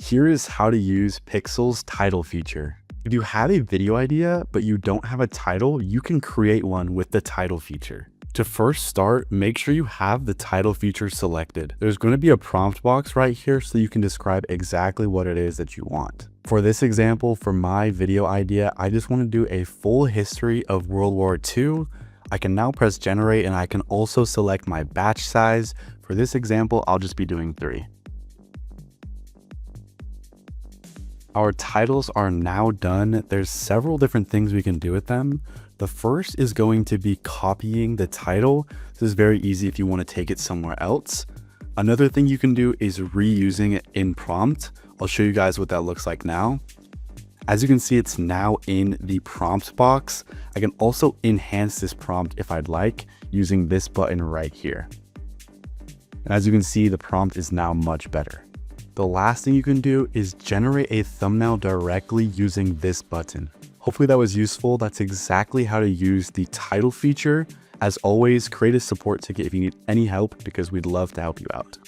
Here is how to use Pixel's title feature. If you have a video idea, but you don't have a title, you can create one with the title feature. To first start, make sure you have the title feature selected. There's going to be a prompt box right here so you can describe exactly what it is that you want. For this example, for my video idea, I just want to do a full history of World War II. I can now press generate and I can also select my batch size. For this example, I'll just be doing 3. Our titles are now done. There's several different things we can do with them. The first is going to be copying the title. This is very easy if you want to take it somewhere else. Another thing you can do is reusing it in prompt. I'll show you guys what that looks like now. As you can see, it's now in the prompt box. I can also enhance this prompt if I'd like using this button right here. And as you can see, the prompt is now much better. The last thing you can do is generate a thumbnail directly using this button. Hopefully that was useful. That's exactly how to use the title feature. As always, create a support ticket if you need any help because we'd love to help you out.